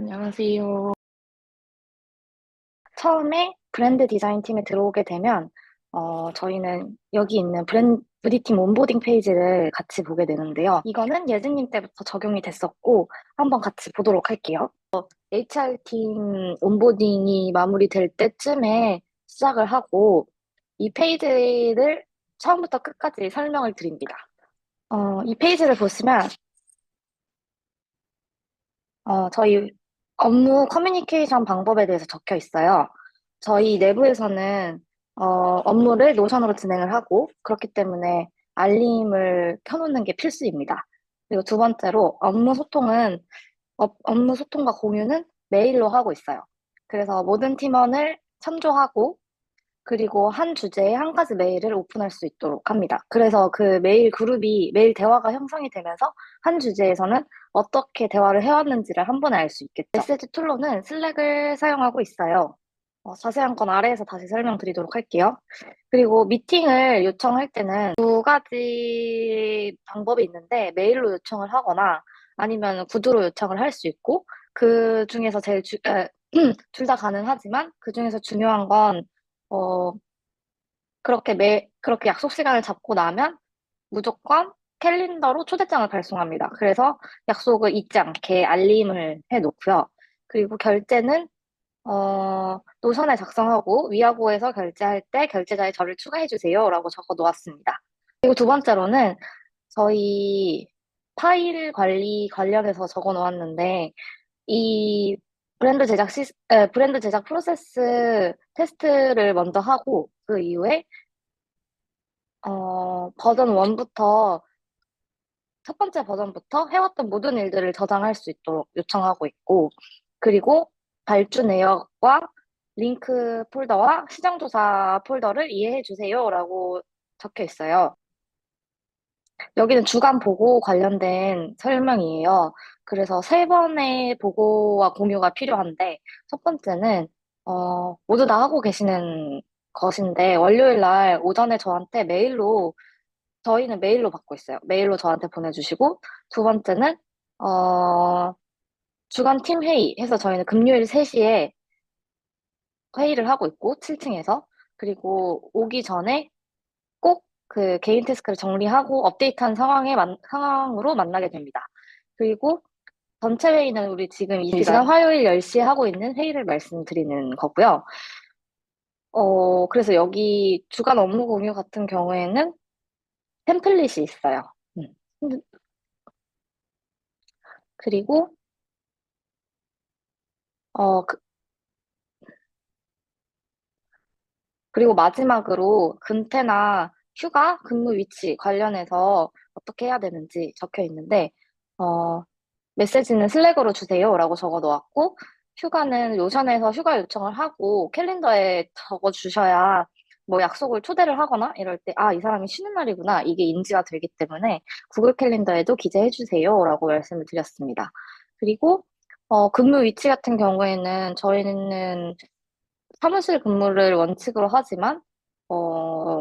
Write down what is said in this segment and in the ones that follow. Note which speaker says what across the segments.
Speaker 1: 안녕하세요. 처음에 브랜드 디자인 팀에 들어오게 되면, 저희는 여기 있는 우리 팀 온보딩 페이지를 같이 보게 되는데요. 이거는 예진님 때부터 적용이 됐었고, 한번 같이 보도록 할게요. HR팀 온보딩이 마무리될 때쯤에 시작을 하고, 이 페이지를 처음부터 끝까지 설명을 드립니다. 이 페이지를 보시면, 저희 업무 커뮤니케이션 방법에 대해서 적혀 있어요. 저희 내부에서는 업무를 노션으로 진행을 하고 그렇기 때문에 알림을 켜놓는 게 필수입니다. 그리고 두 번째로 업무 소통과 공유는 메일로 하고 있어요. 그래서 모든 팀원을 참조하고 그리고 한 주제에 한 가지 메일을 오픈할 수 있도록 합니다. 그래서 그 메일 대화가 형성이 되면서 한 주제에서는 어떻게 대화를 해왔는지를 한 번에 알 수 있겠죠. 메시지 툴로는 슬랙을 사용하고 있어요. 자세한 건 아래에서 다시 설명드리도록 할게요. 그리고 미팅을 요청할 때는 두 가지 방법이 있는데 메일로 요청을 하거나 아니면 구두로 요청을 할 수 있고 그 중에서 둘 다 가능하지만 그 중에서 중요한 건 어, 그렇게 약속 시간을 잡고 나면 무조건 캘린더로 초대장을 발송합니다. 그래서 약속을 잊지 않게 알림을 해 놓고요. 그리고 결제는 노선에 작성하고 위아고에서 결제할 때 결제자의 저를 추가해 주세요라고 적어 놓았습니다. 그리고 두 번째로는 저희 파일 관리 관련해서 적어 놓았는데 이 브랜드 제작 프로세스 테스트를 먼저 하고 그 이후에 버전 1부터 첫 번째 버전부터 해왔던 모든 일들을 저장할 수 있도록 요청하고 있고, 그리고 발주 내역과 링크 폴더와 시장조사 폴더를 이해해 주세요라고 적혀 있어요. 여기는 주간 보고 관련된 설명이에요. 그래서 세 번의 보고와 공유가 필요한데, 첫 번째는, 모두 다 하고 계시는 것인데, 월요일 날 오전에 저희는 메일로 받고 있어요. 메일로 저한테 보내주시고, 두 번째는, 어, 주간 팀 회의 해서 저희는 금요일 3시에 회의를 하고 있고, 7층에서. 그리고 오기 전에 꼭 그 개인 태스크를 정리하고 업데이트한 상황으로 만나게 됩니다. 그리고 전체 회의는 우리 지금 이 시간 화요일 10시에 하고 있는 회의를 말씀드리는 거고요. 그래서 여기 주간 업무 공유 같은 경우에는 템플릿이 있어요. 음. 그리고 어, 그, 그리고 마지막으로 근태나 휴가, 근무 위치 관련해서 어떻게 해야 되는지 적혀 있는데, 어, 메시지는 슬랙으로 주세요라고 적어 놓았고, 휴가는 요션에서 휴가 요청을 하고 캘린더에 적어 주셔야 뭐 약속을 초대를 하거나 이럴 때, 아, 이 사람이 쉬는 날이구나. 이게 인지가 되기 때문에 구글 캘린더에도 기재해 주세요라고 말씀을 드렸습니다. 그리고 근무 위치 같은 경우에는 저희는 사무실 근무를 원칙으로 하지만,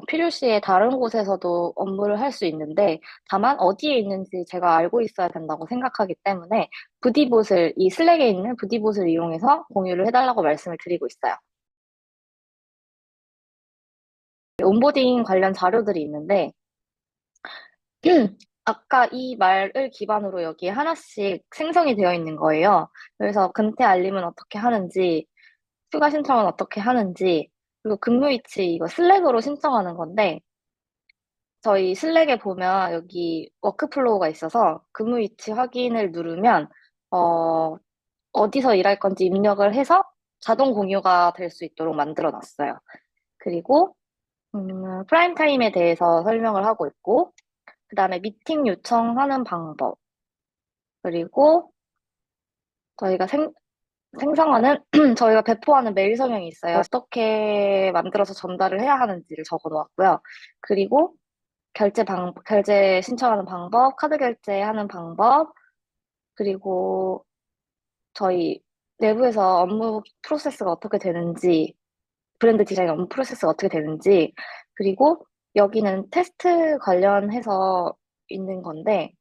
Speaker 1: 필요시에 다른 곳에서도 업무를 할 수 있는데, 다만 어디에 있는지 제가 알고 있어야 된다고 생각하기 때문에, 이 슬랙에 있는 부디봇을 이용해서 공유를 해달라고 말씀을 드리고 있어요. 온보딩 관련 자료들이 있는데, 아까 이 말을 기반으로 여기에 하나씩 생성이 되어 있는 거예요. 그래서 근태 알림은 어떻게 하는지, 휴가 신청은 어떻게 하는지, 그리고 근무 위치 이거 슬랙으로 신청하는 건데, 저희 슬랙에 보면 여기 워크플로우가 있어서 근무 위치 확인을 누르면, 어, 어디서 일할 건지 입력을 해서 자동 공유가 될 수 있도록 만들어 놨어요. 그리고, 프라임 타임에 대해서 설명을 하고 있고, 그 다음에 미팅 요청하는 방법, 그리고 저희가 생성하는, 저희가 배포하는 메일 서명이 있어요. 어떻게 만들어서 전달을 해야 하는지를 적어 놓았고요. 그리고 결제 신청하는 방법, 카드 결제하는 방법, 그리고 저희 내부에서 업무 프로세스가 어떻게 되는지, 브랜드 디자인 업무 프로세스가 어떻게 되는지, 그리고 여기는 테스트 관련해서 있는 건데,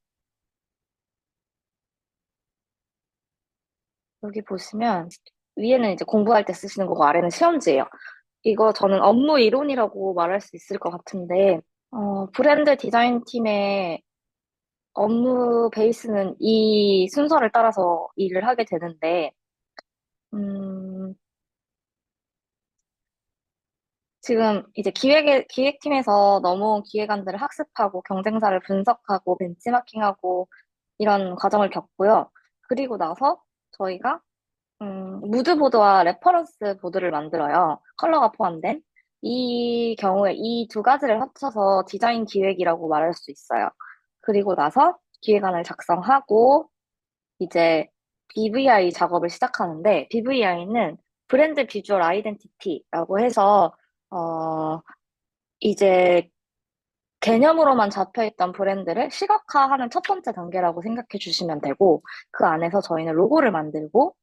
Speaker 1: 여기 보시면 위에는 이제 공부할 때 쓰시는 거고 아래는 시험지예요. 이거 저는 업무 이론이라고 말할 수 있을 것 같은데, 브랜드 디자인 팀의 업무 베이스는 이 순서를 따라서 일을 하게 되는데, 음, 지금 이제 기획팀에서 넘어온 기획안들을 학습하고 경쟁사를 분석하고 벤치마킹하고 이런 과정을 겪고요. 그리고 나서 저희가 무드보드와 레퍼런스 보드를 만들어요. 컬러가 포함된. 이 경우에 이 두 가지를 합쳐서 디자인 기획이라고 말할 수 있어요. 그리고 나서 기획안을 작성하고 이제 BVI 작업을 시작하는데 BVI는 브랜드 비주얼 아이덴티티라고 해서 어 이제 개념으로만 잡혀있던 브랜드를 시각화하는 첫 번째 단계라고 생각해 주시면 되고 그 안에서 저희는 로고를 만들고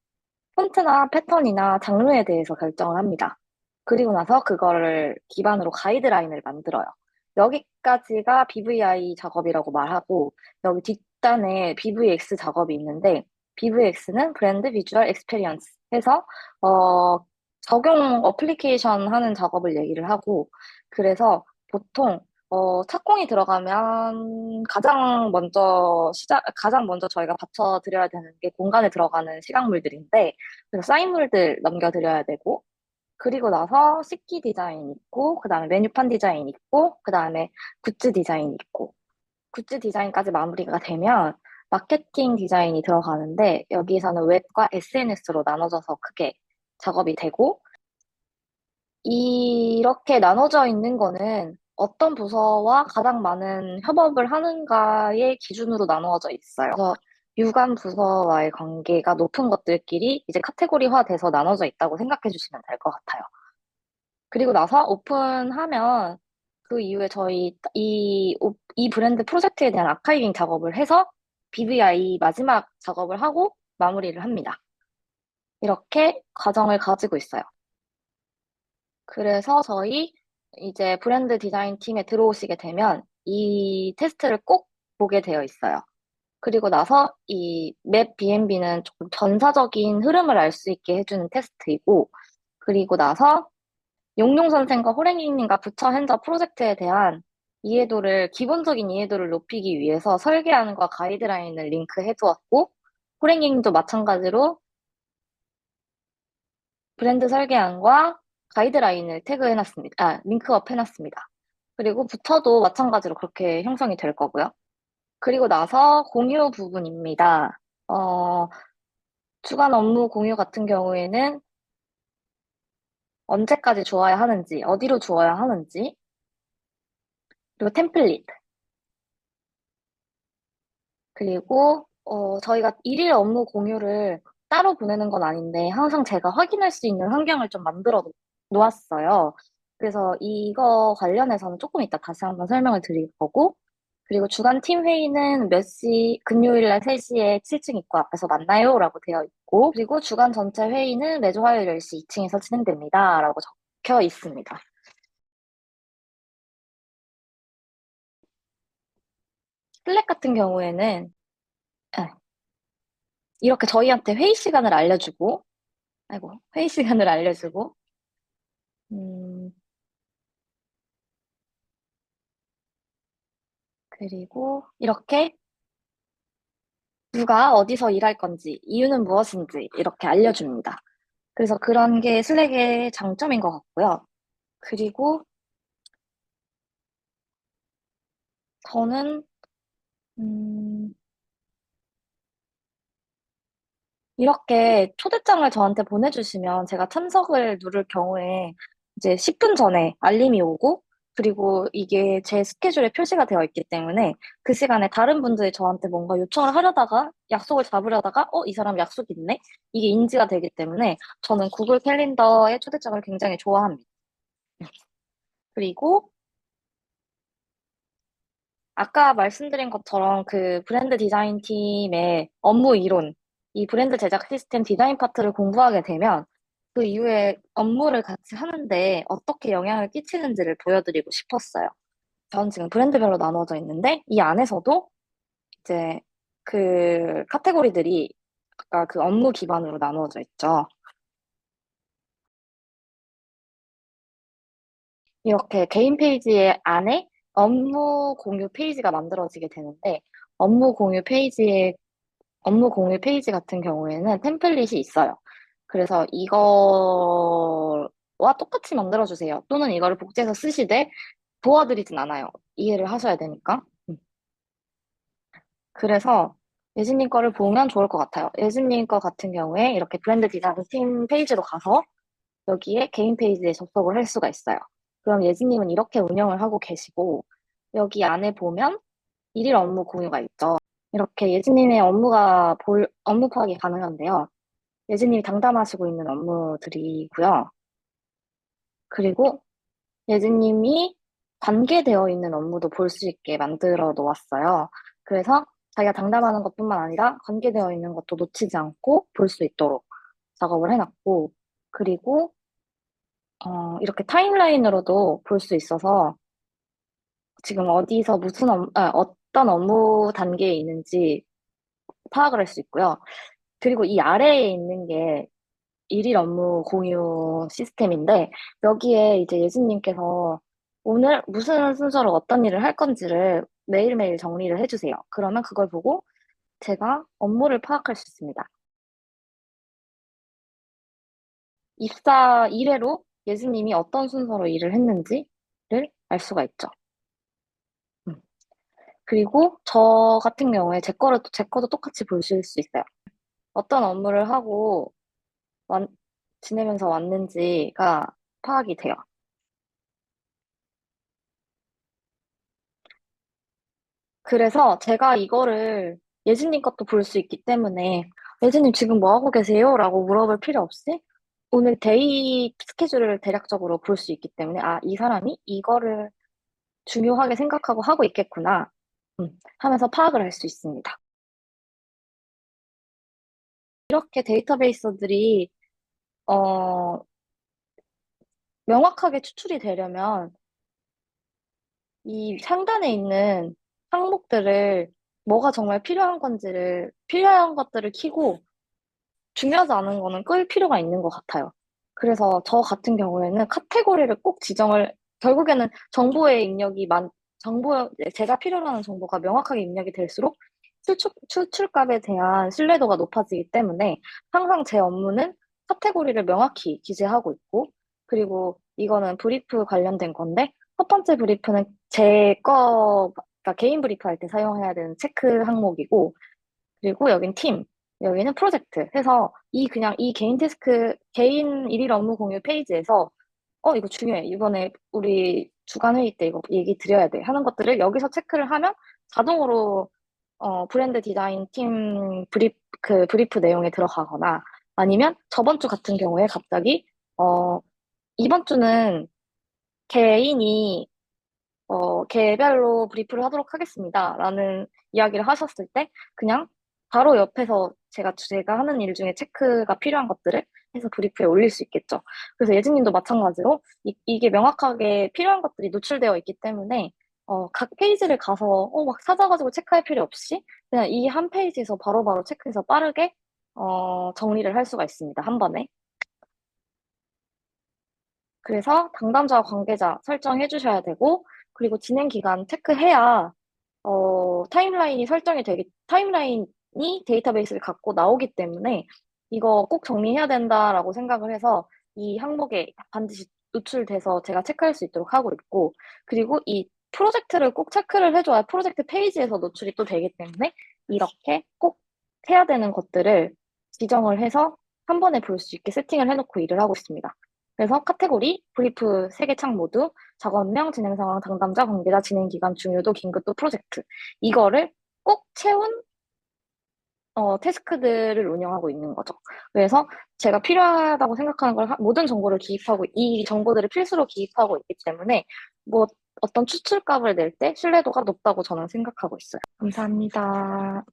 Speaker 1: 폰트나 패턴이나 장르에 대해서 결정을 합니다. 그리고 나서 그거를 기반으로 가이드라인을 만들어요. 여기까지가 BVI 작업이라고 말하고, 여기 뒷단에 BVX 작업이 있는데, BVX는 브랜드 비주얼 엑스페리언스 해서, 적용 어플리케이션 하는 작업을 얘기를 하고, 그래서 보통, 착공이 들어가면 가장 먼저 저희가 받쳐드려야 되는 게 공간에 들어가는 시각물들인데, 그래서 사인물들 넘겨드려야 되고, 그리고 나서 식기 디자인 있고, 그 다음에 메뉴판 디자인 있고, 그 다음에 굿즈 디자인 있고, 굿즈 디자인까지 마무리가 되면 마케팅 디자인이 들어가는데, 여기서는 웹과 SNS로 나눠져서 크게 작업이 되고, 이렇게 나눠져 있는 거는 어떤 부서와 가장 많은 협업을 하는가의 기준으로 나누어져 있어요. 그래서 유관 부서와의 관계가 높은 것들끼리 이제 카테고리화 돼서 나눠져 있다고 생각해 주시면 될 것 같아요. 그리고 나서 오픈하면 그 이후에 저희 이 브랜드 프로젝트에 대한 아카이빙 작업을 해서 BVI 마지막 작업을 하고 마무리를 합니다. 이렇게 과정을 가지고 있어요. 그래서 저희 이제 브랜드 디자인 팀에 들어오시게 되면 이 테스트를 꼭 보게 되어 있어요. 그리고 나서 이 맵 BNB는 조금 전사적인 흐름을 알 수 있게 해주는 테스트이고, 그리고 나서 용용 선생과 호랭이님과 부처 핸저 프로젝트에 대한 기본적인 이해도를 높이기 위해서 설계안과 가이드라인을 링크해 두었고, 호랭이님도 마찬가지로 브랜드 설계안과 가이드라인을 태그해놨습니다. 링크업 해놨습니다. 그리고 부처도 마찬가지로 그렇게 형성이 될 거고요. 그리고 나서 공유 부분입니다. 어, 주간 업무 공유 같은 경우에는 언제까지 주어야 하는지, 어디로 주어야 하는지, 그리고 템플릿, 그리고 저희가 일일 업무 공유를 따로 보내는 건 아닌데 항상 제가 확인할 수 있는 환경을 좀 만들어 놓았어요. 그래서 이거 관련해서는 조금 이따 다시 한번 설명을 드릴 거고, 그리고 주간 팀 회의는 몇 시, 금요일 날 3시에 7층 입구 앞에서 만나요 라고 되어 있고, 그리고 주간 전체 회의는 매주 화요일 10시 2층에서 진행됩니다 라고 적혀 있습니다. 슬랙 같은 경우에는 네, 이렇게 저희한테 회의 시간을 알려주고, 회의 시간을 알려주고, 음, 그리고 이렇게 누가 어디서 일할 건지, 이유는 무엇인지 이렇게 알려줍니다. 그래서 그런 게 슬랙의 장점인 것 같고요. 그리고 저는 음, 이렇게 초대장을 저한테 보내주시면 제가 참석을 누를 경우에 이제 10분 전에 알림이 오고, 그리고 이게 제 스케줄에 표시가 되어 있기 때문에 그 시간에 다른 분들이 저한테 뭔가 요청을 하려다가 약속을 잡으려다가 이 사람 약속 있네? 이게 인지가 되기 때문에 저는 구글 캘린더의 초대장을 굉장히 좋아합니다. 그리고 아까 말씀드린 것처럼 그 브랜드 디자인 팀의 업무 이론, 이 브랜드 제작 시스템 디자인 파트를 공부하게 되면 그 이후에 업무를 같이 하는데 어떻게 영향을 끼치는지를 보여드리고 싶었어요. 전 지금 브랜드별로 나누어져 있는데 이 안에서도 이제 그 카테고리들이 아까 그 업무 기반으로 나누어져 있죠. 이렇게 개인 페이지 안에 업무 공유 페이지가 만들어지게 되는데, 업무 공유 페이지에, 업무 공유 페이지 같은 경우에는 템플릿이 있어요. 그래서 이거와 똑같이 만들어주세요. 또는 이거를 복제해서 쓰시되 도와드리진 않아요. 이해를 하셔야 되니까. 그래서 예진님 거를 보면 좋을 것 같아요. 예진님 거 같은 경우에 이렇게 브랜드 디자인 팀 페이지로 가서 여기에 개인 페이지에 접속을 할 수가 있어요. 그럼 예진님은 이렇게 운영을 하고 계시고, 여기 안에 보면 일일 업무 공유가 있죠. 이렇게 예진님의 업무 파악이 가능한데요. 예진님이 담당하시고 있는 업무들이고요. 그리고 예진님이 관계되어 있는 업무도 볼 수 있게 만들어 놓았어요. 그래서 자기가 담당하는 것뿐만 아니라 관계되어 있는 것도 놓치지 않고 볼 수 있도록 작업을 해놨고, 그리고 이렇게 타임라인으로도 볼 수 있어서 지금 어디서 어떤 업무 단계에 있는지 파악을 할 수 있고요. 그리고 이 아래에 있는 게 일일 업무 공유 시스템인데, 여기에 이제 예진님께서 오늘 무슨 순서로 어떤 일을 할 건지를 매일매일 정리를 해주세요. 그러면 그걸 보고 제가 업무를 파악할 수 있습니다. 입사 이래로 예진님이 어떤 순서로 일을 했는지를 알 수가 있죠. 음. 그리고 저 같은 경우에 제 거도 똑같이 보실 수 있어요. 어떤 업무를 하고 완, 지내면서 왔는지가 파악이 돼요. 그래서 제가 이거를 예진님 것도 볼 수 있기 때문에 예진님 지금 뭐 하고 계세요? 라고 물어볼 필요 없이 오늘 데이 스케줄을 대략적으로 볼 수 있기 때문에 아, 이 사람이 이거를 중요하게 생각하고 하고 있겠구나 하면서 파악을 할 수 있습니다. 이렇게 데이터베이스들이 어, 명확하게 추출이 되려면 이 상단에 있는 항목들을 뭐가 정말 필요한 것들을 키고 중요하지 않은 거는 끌 필요가 있는 것 같아요. 그래서 저 같은 경우에는 카테고리를 꼭 결국에는 제가 필요로 하는 정보가 명확하게 입력이 될수록 출출값에 대한 신뢰도가 높아지기 때문에 항상 제 업무는 카테고리를 명확히 기재하고 있고, 그리고 이거는 브리프 관련된 건데, 첫 번째 브리프는 그러니까 개인 브리프 할 때 사용해야 되는 체크 항목이고, 그리고 여긴 팀, 여기는 프로젝트 해서 그냥 이 개인 일일 업무 공유 페이지에서 이거 중요해. 이번에 우리 주간 회의 때 이거 얘기 드려야 돼. 하는 것들을 여기서 체크를 하면 자동으로 브랜드 디자인 팀 브리프 내용에 들어가거나 아니면 저번 주 같은 경우에 갑자기 어, 이번 주는 개인이 개별로 브리프를 하도록 하겠습니다. 라는 이야기를 하셨을 때, 그냥 바로 옆에서 제가 하는 일 중에 체크가 필요한 것들을 해서 브리프에 올릴 수 있겠죠. 그래서 예진님도 마찬가지로 이게 명확하게 필요한 것들이 노출되어 있기 때문에, 각 페이지를 가서, 막 찾아가지고 체크할 필요 없이, 그냥 이 한 페이지에서 바로바로 체크해서 빠르게, 정리를 할 수가 있습니다. 한 번에. 그래서 담당자와 관계자 설정해 주셔야 되고, 그리고 진행 기간 체크해야 타임라인이 데이터베이스를 갖고 나오기 때문에 이거 꼭 정리해야 된다라고 생각을 해서 이 항목에 반드시 노출돼서 제가 체크할 수 있도록 하고 있고, 그리고 이 프로젝트를 꼭 체크를 해줘야 프로젝트 페이지에서 노출이 또 되기 때문에 이렇게 꼭 해야 되는 것들을 지정을 해서 한 번에 볼 수 있게 세팅을 해놓고 일을 하고 있습니다. 그래서 카테고리, 브리프 3개 창 모두 작업명, 진행 상황, 당담자, 관계자, 진행 기간, 중요도, 긴급도, 프로젝트. 이거를 꼭 채운 태스크들을 운영하고 있는 거죠. 그래서 제가 필요하다고 생각하는 모든 정보를 이 정보들을 필수로 기입하고 있기 때문에 뭐 어떤 추출값을 낼 때 신뢰도가 높다고 저는 생각하고 있어요. 감사합니다.